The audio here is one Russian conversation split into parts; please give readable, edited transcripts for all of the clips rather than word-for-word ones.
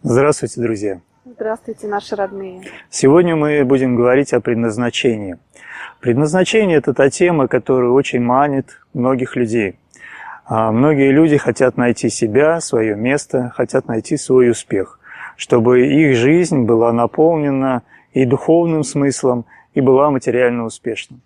Здравствуйте, друзья! Здравствуйте, наши родные! Сегодня мы будем говорить о предназначении. Предназначение – это та тема, которая очень манит многих людей. Многие люди хотят найти себя, свое место, хотят найти свой успех, чтобы их жизнь была наполнена и духовным смыслом, и была материально успешной.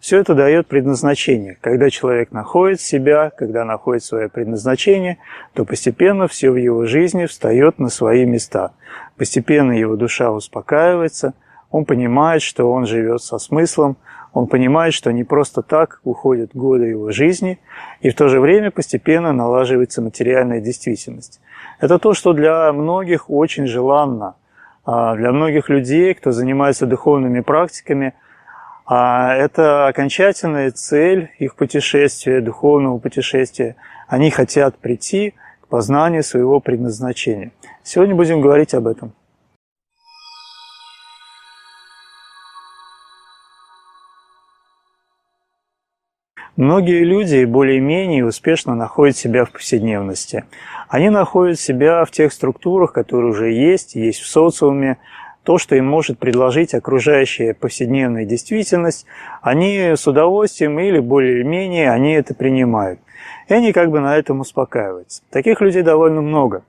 Все это дает предназначение. Когда человек находит себя, когда находит свое предназначение, то постепенно все в его жизни встает на свои места. Постепенно его душа успокаивается, он понимает, что он живет со смыслом, он понимает, что не просто так уходят годы его жизни, и в то же время постепенно налаживается материальная действительность. Это то, что для многих очень желанно. Для многих людей, кто занимается духовными практиками, это окончательная цель их путешествия, духовного путешествия. Они хотят прийти к познанию своего предназначения. Сегодня будем говорить об этом. Многие люди более-менее успешно находят себя в повседневности. Они находят себя в тех структурах, которые уже есть в социуме. То, что им может предложить окружающая повседневная действительность, они с удовольствием или более-менее они это принимают. И они как бы на этом успокаиваются. Таких людей довольно много.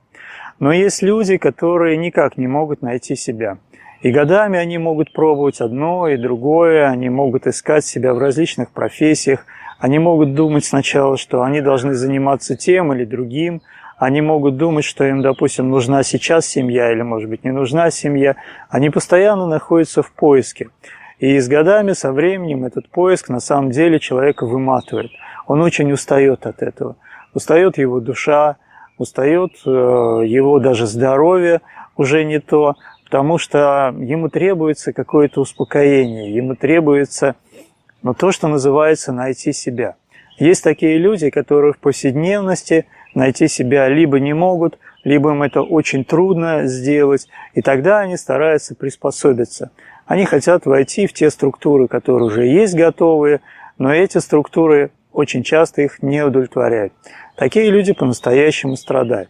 Но есть люди, которые никак не могут найти себя. И годами они могут пробовать одно и другое, они могут искать себя в различных профессиях, они могут думать сначала, что они должны заниматься тем или другим, они могут думать, что им, допустим, нужна сейчас семья или, может быть, не нужна семья. Они постоянно находятся в поиске. И с годами, со временем этот поиск на самом деле человека выматывает. Он очень устает от этого. Устает его душа, устает его даже здоровье уже не то, потому что ему требуется какое-то успокоение, ему требуется то, что называется найти себя. Есть такие люди, которые в повседневности найти себя либо не могут, либо им это очень трудно сделать, и тогда они стараются приспособиться. Они хотят войти в те структуры, которые уже есть готовые, но эти структуры очень часто их не удовлетворяют. Такие люди по-настоящему страдают.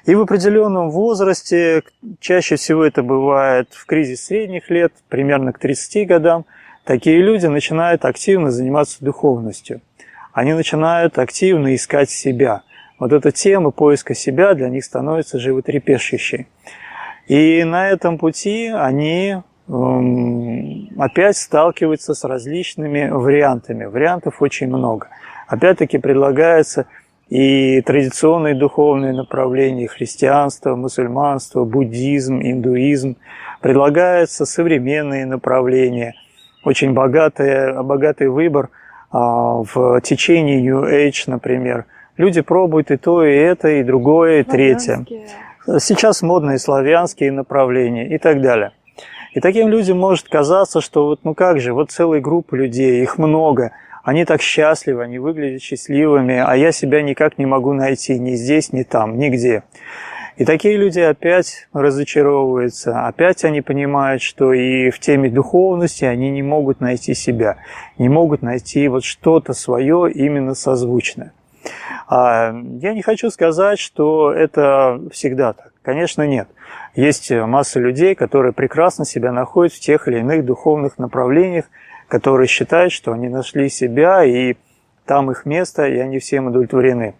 И в определенном возрасте, чаще всего это бывает в кризис средних лет, примерно к 30 годам, такие люди начинают активно заниматься духовностью. Они начинают активно искать себя. Вот эта тема поиска себя для них становится животрепещущей. И на этом пути они опять сталкиваются с различными вариантами. Вариантов очень много. Опять-таки предлагается и традиционные духовные направления, христианство, мусульманство, буддизм, индуизм. Предлагаются современные направления. Очень богатый выбор в течение New Age, например. Люди пробуют и то, и это, и другое, и третье. Сейчас модные славянские направления и так далее. И таким людям может казаться, что вот целая группа людей, их много, они так счастливы, они выглядят счастливыми, а я себя никак не могу найти ни здесь, ни там, нигде. И такие люди опять разочаровываются, опять они понимают, что и в теме духовности они не могут найти себя, не могут найти вот что-то свое именно созвучное. Я не хочу сказать, что это всегда так. Конечно, нет. Есть масса людей, которые прекрасно себя находят в тех или иных духовных направлениях, которые считают, что они нашли себя, и там их место, и они всем удовлетворены.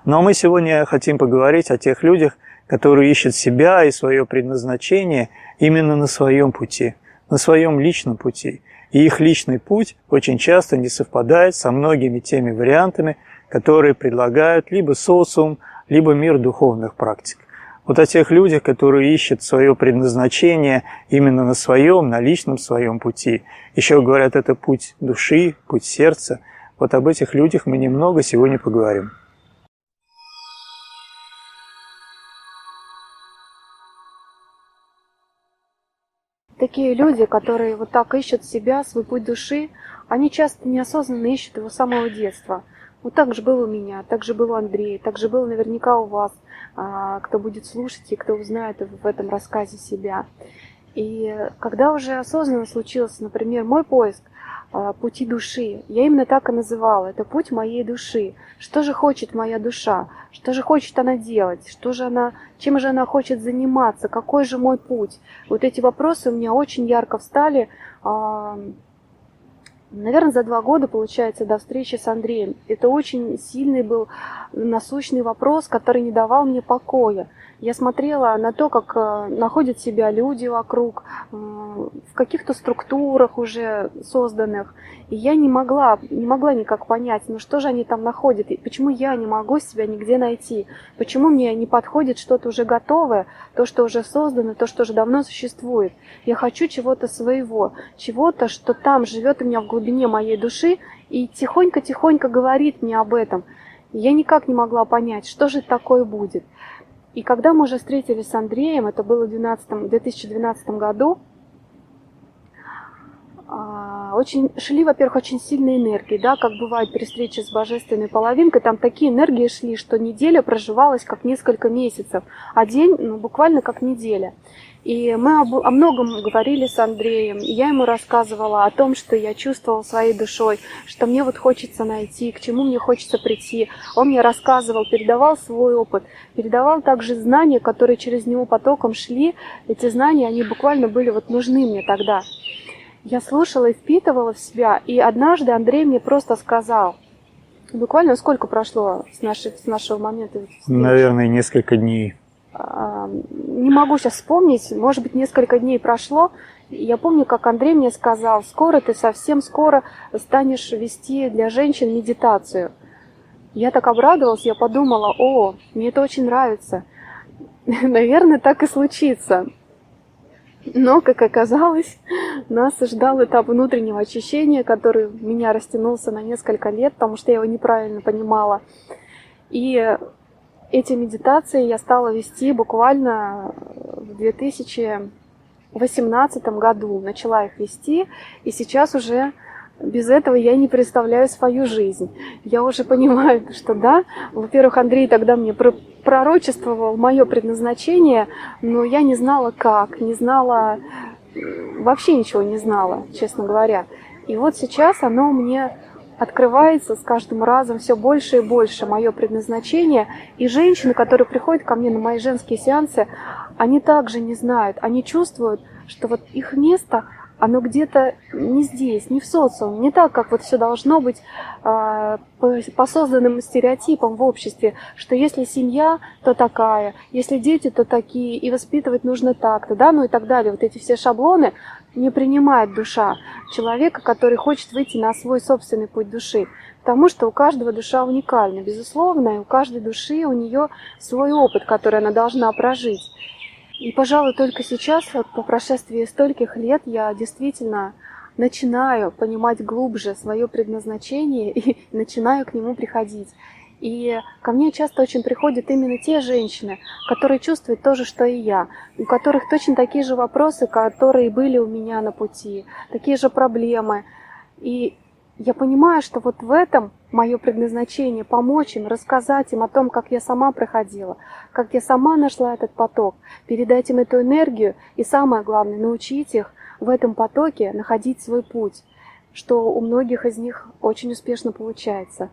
Но мы сегодня хотим поговорить о тех людях, которые ищут себя и свое предназначение именно на своем пути, на своем личном пути. И их личный путь очень часто не совпадает со многими теми вариантами, которые предлагают либо социум, либо мир духовных практик. Вот о тех людях, которые ищут свое предназначение именно на своем, на личном своем пути. Еще говорят, это путь души, путь сердца. Вот об этих людях мы немного сегодня поговорим. Такие люди, которые вот так ищут себя, свой путь души, они часто неосознанно ищут его с самого детства. Вот так же было у меня, так же было у Андрея, так же было наверняка у вас, кто будет слушать и кто узнает в этом рассказе себя. И когда уже осознанно случился, например, мой поиск, пути души. Я именно так и называла. Это путь моей души. Что же хочет моя душа? Что же хочет она делать? Чем же она хочет заниматься? Какой же мой путь? Вот эти вопросы у меня очень ярко встали. Наверное, за 2 года, получается, до встречи с Андреем. Это очень сильный был насущный вопрос, который не давал мне покоя. Я смотрела на то, как находят себя люди вокруг, в каких-то структурах уже созданных. И я не могла никак понять, ну что же они там находят, и почему я не могу себя нигде найти, почему мне не подходит что-то уже готовое, то, что уже создано, то, что уже давно существует. Я хочу чего-то своего, чего-то, что там живет у меня в глубине моей души и тихонько-тихонько говорит мне об этом. И я никак не могла понять, что же такое будет. И когда мы уже встретились с Андреем, это было в 2012 году, шли, во-первых, очень сильные энергии, да, как бывает при встрече с божественной половинкой, там такие энергии шли, что неделя проживалась как несколько месяцев, а день, буквально как неделя. И мы о многом говорили с Андреем, и я ему рассказывала о том, что я чувствовала своей душой, что мне вот хочется найти, к чему мне хочется прийти. Он мне рассказывал, передавал свой опыт, передавал также знания, которые через него потоком шли. Эти знания, они буквально были вот нужны мне тогда. Я слушала и впитывала в себя, и однажды Андрей мне просто сказал, буквально сколько прошло с нашего момента встречи? Наверное, несколько дней. Не могу сейчас вспомнить, может быть, несколько дней прошло. Я помню, как Андрей мне сказал, совсем скоро станешь вести для женщин медитацию. Я так обрадовалась, я подумала, мне это очень нравится. Наверное, так и случится. Но, как оказалось, нас ждал этап внутреннего очищения, который у меня растянулся на несколько лет, потому что я его неправильно понимала. И эти медитации я стала вести буквально в 2018 году. Начала их вести, и сейчас уже без этого я не представляю свою жизнь. Я уже понимаю, что да, во-первых, Андрей тогда мне пророчествовал мое предназначение, но я не знала как, вообще ничего не знала, честно говоря. И вот сейчас оно мне открывается с каждым разом все больше и больше, мое предназначение. И женщины, которые приходят ко мне на мои женские сеансы, они также не знают, они чувствуют, что вот их место, оно где-то не здесь, не в социуме, не так, как вот все должно быть по созданным стереотипам в обществе, что если семья, то такая, если дети, то такие, и воспитывать нужно так-то, да, и так далее. Вот эти все шаблоны не принимает душа человека, который хочет выйти на свой собственный путь души. Потому что у каждого душа уникальна, безусловно, и у каждой души у нее свой опыт, который она должна прожить. И, пожалуй, только сейчас, вот по прошествии стольких лет, я действительно начинаю понимать глубже свое предназначение и начинаю к нему приходить. И ко мне часто очень приходят именно те женщины, которые чувствуют то же, что и я, у которых точно такие же вопросы, которые были у меня на пути, такие же проблемы. И я понимаю, что вот в этом мое предназначение — помочь им, рассказать им о том, как я сама проходила, как я сама нашла этот поток, передать им эту энергию и, самое главное, научить их в этом потоке находить свой путь, что у многих из них очень успешно получается.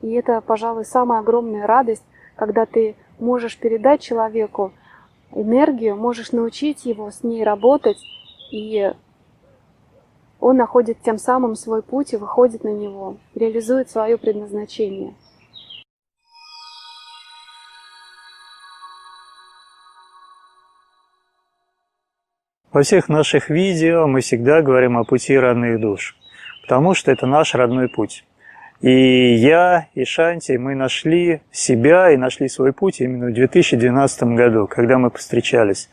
И это, пожалуй, самая огромная радость, когда ты можешь передать человеку энергию, можешь научить его с ней работать, и он находит тем самым свой путь и выходит на него, реализует свое предназначение. Во всех наших видео мы всегда говорим о пути родных душ, потому что это наш родной путь. И я, и Шанти, мы нашли себя и нашли свой путь именно в 2012 году, когда мы повстречались.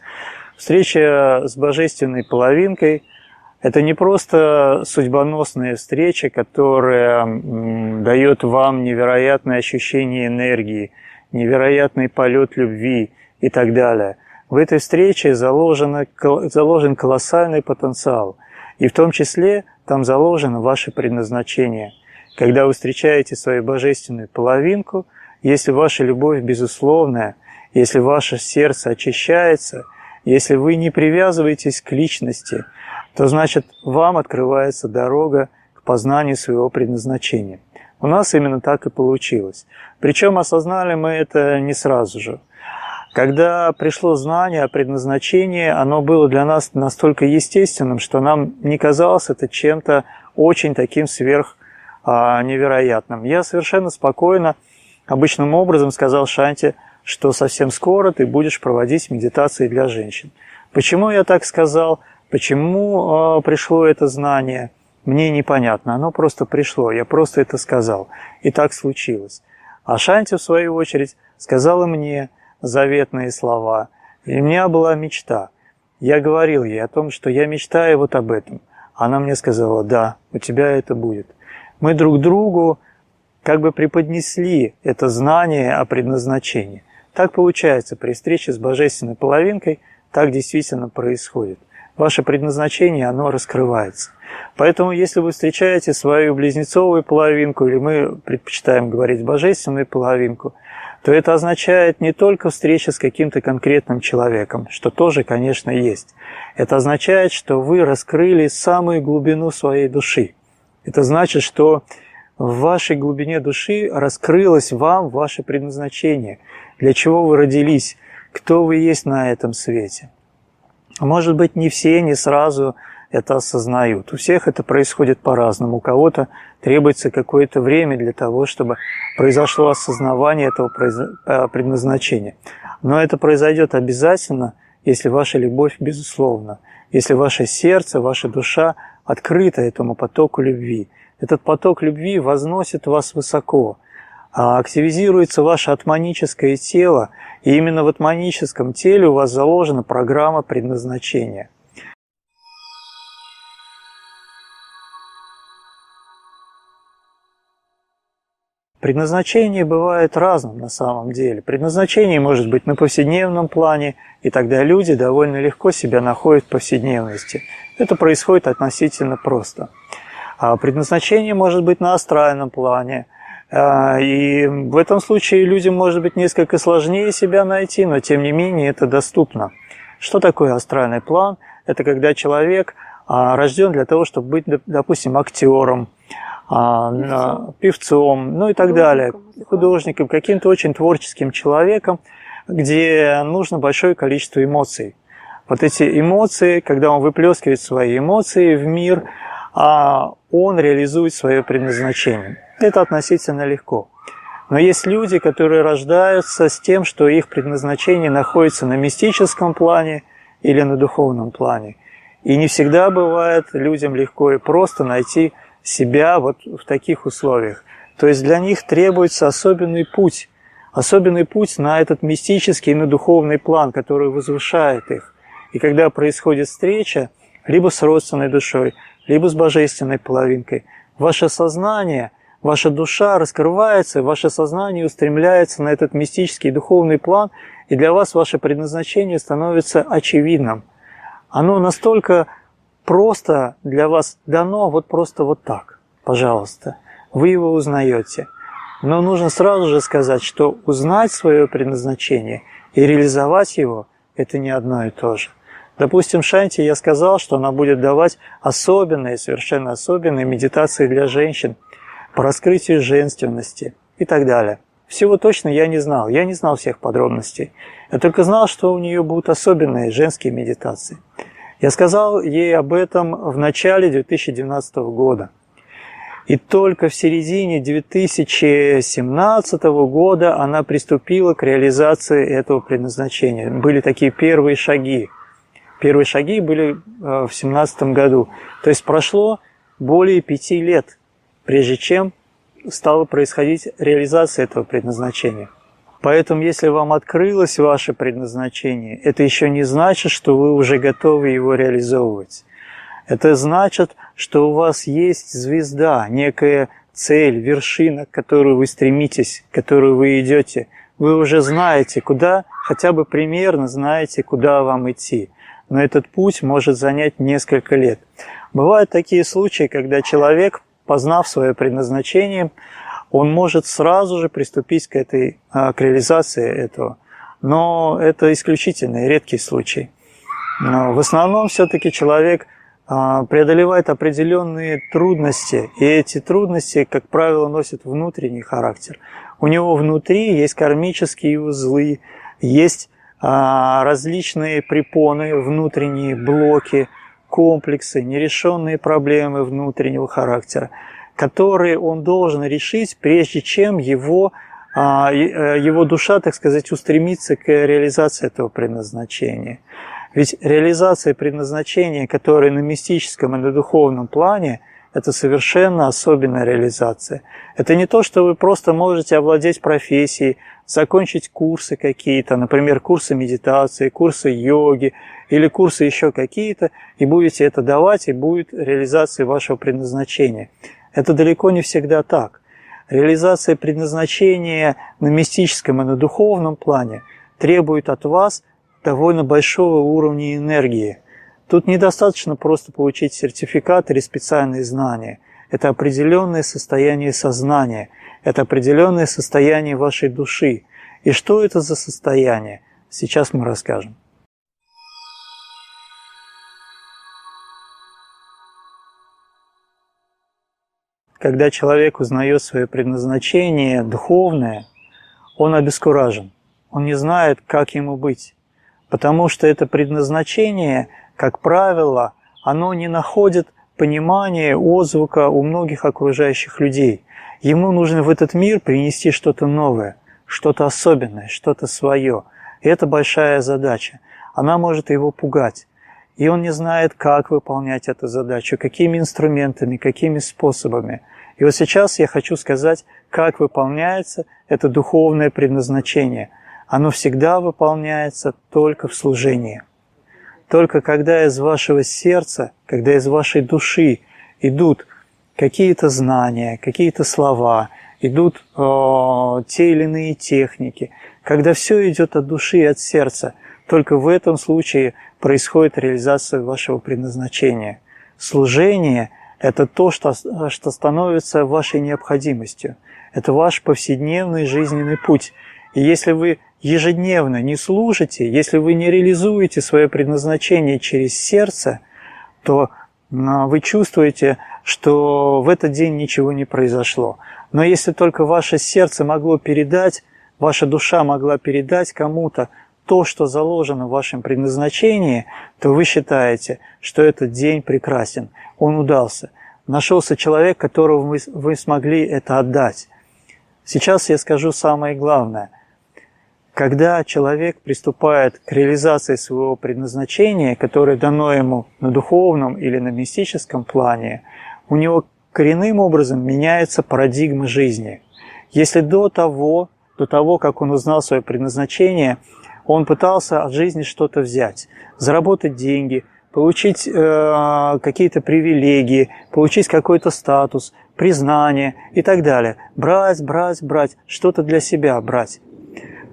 Встреча с божественной половинкой – это не просто судьбоносная встреча, которая дает вам невероятное ощущение энергии, невероятный полет любви и так далее. В этой встрече заложен колоссальный потенциал, и в том числе там заложено ваше предназначение. Когда вы встречаете свою божественную половинку, если ваша любовь безусловная, если ваше сердце очищается, если вы не привязываетесь к личности, то значит вам открывается дорога к познанию своего предназначения. У нас именно так и получилось. Причем осознали мы это не сразу же. Когда пришло знание о предназначении, оно было для нас настолько естественным, что нам не казалось это чем-то очень таким невероятным. Я совершенно спокойно, обычным образом сказал Шанти, что совсем скоро ты будешь проводить медитации для женщин. Почему я так сказал? Почему пришло это знание? Мне непонятно. Оно просто пришло. Я просто это сказал. И так случилось. А Шанти, в свою очередь, сказала мне заветные слова. И у меня была мечта. Я говорил ей о том, что я мечтаю вот об этом. Она мне сказала: да, у тебя это будет. Мы друг другу как бы преподнесли это знание о предназначении. Так получается при встрече с божественной половинкой, так действительно происходит. Ваше предназначение, оно раскрывается. Поэтому, если вы встречаете свою близнецовую половинку, или мы предпочитаем говорить божественную половинку, то это означает не только встреча с каким-то конкретным человеком, что тоже, конечно, есть. Это означает, что вы раскрыли самую глубину своей души. Это значит, что в вашей глубине души раскрылось вам ваше предназначение, для чего вы родились, кто вы есть на этом свете. Может быть, не все, не сразу это осознают. У всех это происходит по-разному. У кого-то требуется какое-то время для того, чтобы произошло осознавание этого предназначения. Но это произойдет обязательно, если ваша любовь безусловна, если ваше сердце, ваша душа открыта этому потоку любви. Этот поток любви возносит вас высоко, активизируется ваше атманическое тело, и именно в атманическом теле у вас заложена программа предназначения. Предназначение бывает разным на самом деле. Предназначение может быть на повседневном плане, и тогда люди довольно легко себя находят в повседневности. Это происходит относительно просто. А предназначение может быть на астральном плане. И в этом случае людям может быть несколько сложнее себя найти, но тем не менее это доступно. Что такое астральный план? Это когда человек рожден для того, чтобы быть, допустим, актером, певцом, ну и так далее, художником, каким-то очень творческим человеком, где нужно большое количество эмоций. Вот эти эмоции, когда он выплескивает свои эмоции в мир, он реализует свое предназначение. Это относительно легко. Но есть люди, которые рождаются с тем, что их предназначение находится на мистическом плане или на духовном плане. И не всегда бывает людям легко и просто найти себя вот в таких условиях. То есть для них требуется особенный путь на этот мистический, на духовный план, который возвышает их. И когда происходит встреча либо с родственной душой, либо с божественной половинкой, ваше сознание, ваша душа раскрывается, ваше сознание устремляется на этот мистический духовный план, и для вас ваше предназначение становится очевидным. Оно настолько просто для вас дано, вот просто вот так, пожалуйста. Вы его узнаете. Но нужно сразу же сказать, что узнать свое предназначение и реализовать его – это не одно и то же. Допустим, Шанти, я сказал, что она будет давать особенные, совершенно особенные медитации для женщин по раскрытию женственности и так далее. Всего точно я не знал всех подробностей. Я только знал, что у нее будут особенные женские медитации. Я сказал ей об этом в начале 2019 года. И только в середине 2017 года она приступила к реализации этого предназначения. Были такие первые шаги. Первые шаги были в 2017 году. То есть прошло более 5 лет, прежде чем стала происходить реализация этого предназначения. Поэтому, если вам открылось ваше предназначение, это еще не значит, что вы уже готовы его реализовывать. Это значит, что у вас есть звезда, некая цель, вершина, к которой вы стремитесь, к которой вы идете. Вы уже знаете, куда, хотя бы примерно знаете, куда вам идти. Но этот путь может занять несколько лет. Бывают такие случаи, когда человек, познав свое предназначение, он может сразу же приступить к реализации этого. Но это исключительный, редкий случай. Но в основном все-таки человек преодолевает определенные трудности, и эти трудности, как правило, носят внутренний характер. У него внутри есть кармические узлы, есть различные препоны, внутренние блоки, комплексы, нерешенные проблемы внутреннего характера, которые он должен решить, прежде чем его душа, так сказать, устремится к реализации этого предназначения. Ведь реализация предназначения, которая на мистическом и на духовном плане, это совершенно особенная реализация. Это не то, что вы просто можете овладеть профессией, закончить курсы какие-то, например, курсы медитации, курсы йоги или курсы еще какие-то, и будете это давать, и будет реализация вашего предназначения. Это далеко не всегда так. Реализация предназначения на мистическом и на духовном плане требует от вас довольно большого уровня энергии. Тут недостаточно просто получить сертификат или специальные знания. Это определенное состояние сознания, это определенное состояние вашей души. И что это за состояние? Сейчас мы расскажем. Когда человек узнает свое предназначение духовное, он обескуражен, он не знает, как ему быть. Потому что это предназначение, как правило, оно не находит понимания, отзвука у многих окружающих людей. Ему нужно в этот мир принести что-то новое, что-то особенное, что-то свое. И это большая задача. Она может его пугать. И он не знает, как выполнять эту задачу, какими инструментами, какими способами. И вот сейчас я хочу сказать, как выполняется это духовное предназначение. Оно всегда выполняется только в служении. Только когда из вашего сердца, когда из вашей души идут какие-то знания, какие-то слова, идут те или иные техники, когда все идет от души и от сердца, только в этом случае происходит реализация вашего предназначения. Служение – это то, что становится вашей необходимостью. Это ваш повседневный жизненный путь. И если вы ежедневно не служите, если вы не реализуете свое предназначение через сердце, то вы чувствуете, что в этот день ничего не произошло. Но если только ваше сердце могло передать, ваша душа могла передать кому-то то, что заложено в вашем предназначении, то вы считаете, что этот день прекрасен, он удался. Нашелся человек, которому вы смогли это отдать. Сейчас я скажу самое главное. Когда человек приступает к реализации своего предназначения, которое дано ему на духовном или на мистическом плане, у него коренным образом меняется парадигма жизни. Если до того, как он узнал свое предназначение, он пытался от жизни что-то взять, заработать деньги, получить какие-то привилегии, получить какой-то статус, признание и так далее. Брать, что-то для себя брать.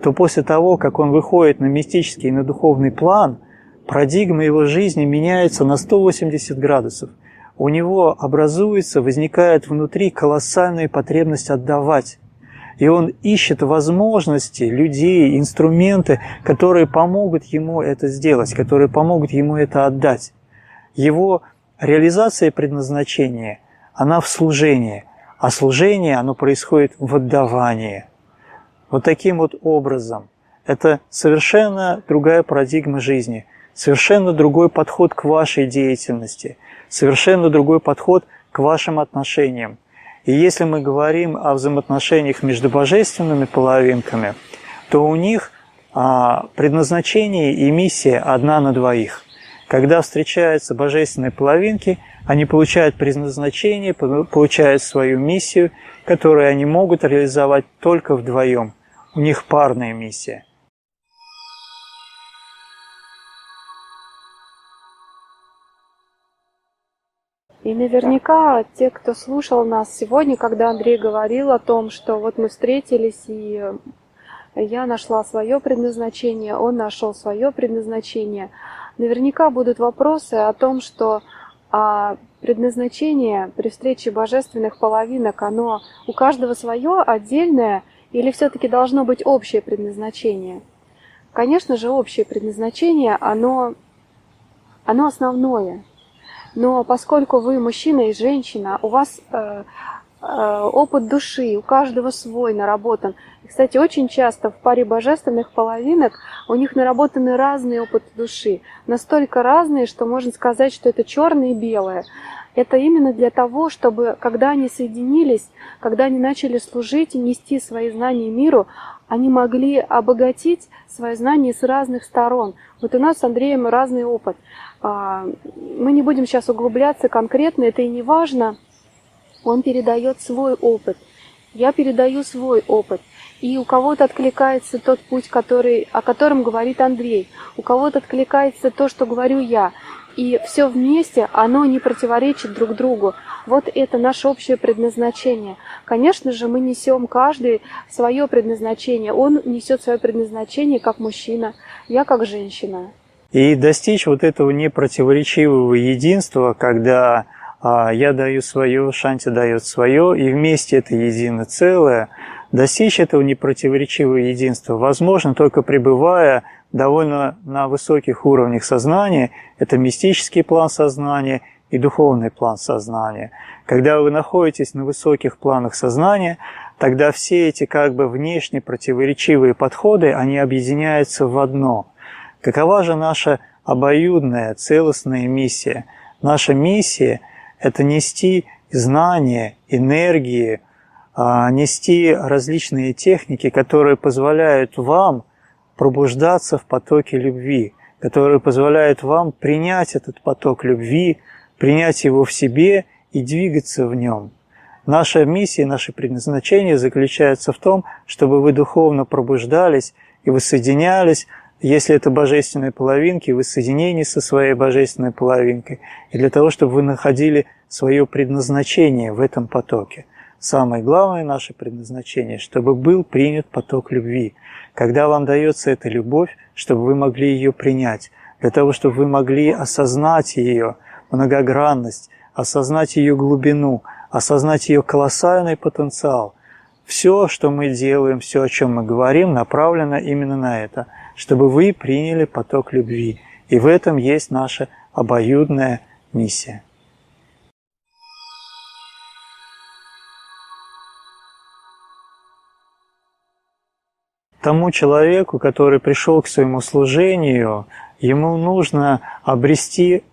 То после того, как он выходит на мистический и на духовный план, парадигма его жизни меняется на 180 градусов. У него возникает внутри колоссальная потребность отдавать. И он ищет возможности, людей, инструменты, которые помогут ему это сделать, которые помогут ему это отдать. Его реализация предназначения, она в служении, а служение, оно происходит в отдавании. Вот таким вот образом. Это совершенно другая парадигма жизни, совершенно другой подход к вашей деятельности, совершенно другой подход к вашим отношениям. И если мы говорим о взаимоотношениях между божественными половинками, то у них предназначение и миссия одна на двоих. Когда встречаются божественные половинки, они получают предназначение, получают свою миссию, которую они могут реализовать только вдвоем. У них парная миссия. И наверняка те, кто слушал нас сегодня, когда Андрей говорил о том, что вот мы встретились, и я нашла свое предназначение, он нашел свое предназначение, наверняка будут вопросы о том, что предназначение при встрече божественных половинок, оно у каждого свое, отдельное, или все-таки должно быть общее предназначение? Конечно же, общее предназначение, оно основное. Но поскольку вы мужчина и женщина, у вас опыт души, у каждого свой наработан. И, кстати, очень часто в паре божественных половинок у них наработаны разные опыты души. Настолько разные, что можно сказать, что это черное и белое. Это именно для того, чтобы, когда они соединились, когда они начали служить и нести свои знания миру, они могли обогатить свои знания с разных сторон. Вот у нас с Андреем разный опыт. Мы не будем сейчас углубляться конкретно, это и не важно. Он передает свой опыт, я передаю свой опыт. И у кого-то откликается тот путь, о котором говорит Андрей, у кого-то откликается то, что говорю я. И все вместе, оно не противоречит друг другу. Вот это наше общее предназначение. Конечно же, мы несем каждый свое предназначение. Он несет свое предназначение как мужчина, я как женщина. И достичь вот этого непротиворечивого единства, когда я даю свое, Шанти дает свое, и вместе это единое целое, достичь этого непротиворечивого единства возможно только пребывая довольно на высоких уровнях сознания, это мистический план сознания и духовный план сознания. Когда вы находитесь на высоких планах сознания, тогда все эти как бы внешне противоречивые подходы, они объединяются в одно. Какова же наша обоюдная, целостная миссия? Наша миссия – это нести знания, энергии, нести различные техники, которые позволяют вам пробуждаться в потоке любви, которые позволяют вам принять этот поток любви, принять его в себе и двигаться в нем. Наша миссия, наше предназначение заключается в том, чтобы вы духовно пробуждались и воссоединялись, если это божественные половинки, вы в соединении со своей божественной половинкой, и для того, чтобы вы находили свое предназначение в этом потоке. Самое главное наше предназначение, чтобы был принят поток любви. Когда вам дается эта любовь, чтобы вы могли ее принять, для того, чтобы вы могли осознать ее многогранность, осознать ее глубину, осознать ее колоссальный потенциал. Все, что мы делаем, все, о чем мы говорим, направлено именно на это, чтобы вы приняли поток любви. И в этом есть наша обоюдная миссия. Тому человеку, который пришел к своему служению, ему нужно обрести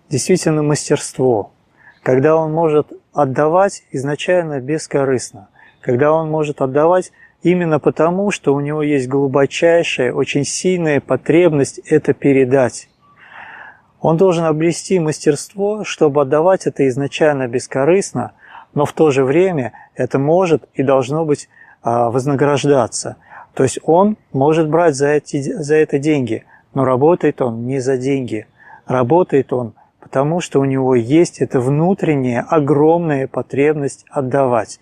действительно мастерство, когда он может отдавать изначально бескорыстно, когда он может отдавать именно потому, что у него есть глубочайшая, очень сильная потребность это передать. Он должен обрести мастерство, чтобы отдавать это изначально бескорыстно, но в то же время это может и должно быть вознаграждаться. То есть он может брать за это деньги, но работает он не за деньги. Работает он потому, что у него есть эта внутренняя огромная потребность отдавать.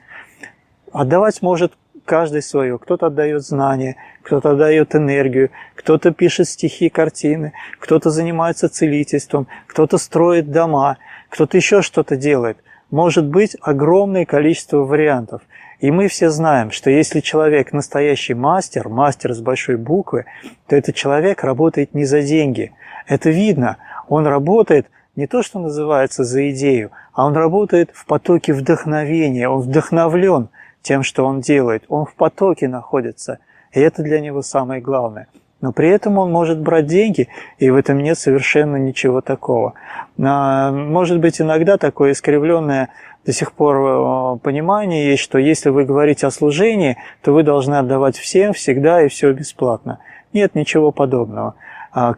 Отдавать может каждый свое. Кто-то отдает знания, кто-то отдает энергию, кто-то пишет стихи, картины, кто-то занимается целительством, кто-то строит дома, кто-то еще что-то делает. Может быть огромное количество вариантов. И мы все знаем, что если человек настоящий мастер, мастер с большой буквы, то этот человек работает не за деньги. Это видно. Он работает не то, что называется за идею, а он работает в потоке вдохновения, он вдохновлен тем, что он делает, он в потоке находится, и это для него самое главное. Но при этом он может брать деньги, и в этом нет совершенно ничего такого. Может быть, иногда такое искривленное до сих пор понимание есть, что если вы говорите о служении, то вы должны отдавать всем, всегда и все бесплатно. Нет ничего подобного.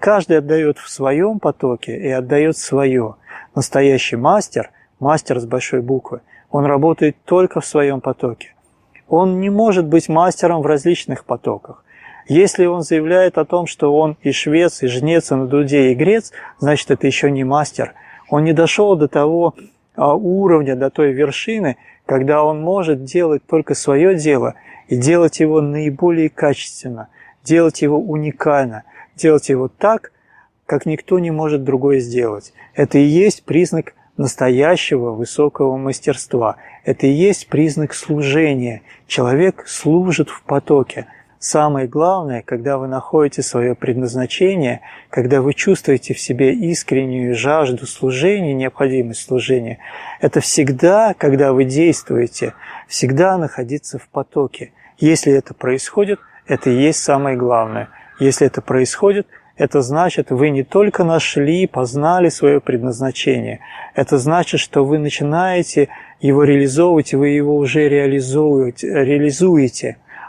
Каждый отдает в своем потоке и отдает свое. Настоящий мастер, мастер с большой буквы, он работает только в своем потоке. Он не может быть мастером в различных потоках. Если он заявляет о том, что он и швец, и жнец, и на дуде, и грец, значит, это еще не мастер. Он не дошел до того уровня, до той вершины, когда он может делать только свое дело и делать его наиболее качественно, делать его уникально, делать его так, как никто не может другой сделать. Это и есть признак настоящего высокого мастерства. Это и есть признак служения. Человек служит в потоке. Самое главное, когда вы находите свое предназначение, когда вы чувствуете в себе искреннюю жажду служения, необходимость служения, это всегда, когда вы действуете, всегда находиться в потоке. Если это происходит, это и есть самое главное. Если это происходит, это значит, вы не только нашли, познали свое предназначение. Это значит, что вы начинаете его реализовывать, и вы его уже реализуете.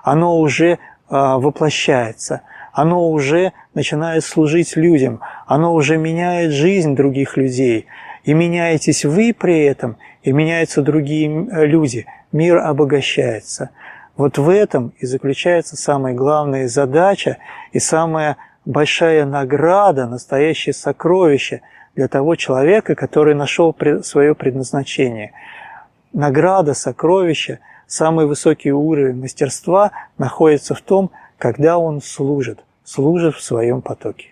Оно уже воплощается. Оно уже начинает служить людям. Оно уже меняет жизнь других людей. И меняетесь вы при этом, и меняются другие люди. Мир обогащается. Вот в этом и заключается самая главная задача и самая большая награда, настоящее сокровище для того человека, который нашел свое предназначение. Награда, сокровище, самый высокий уровень мастерства находится в том, когда он служит в своем потоке.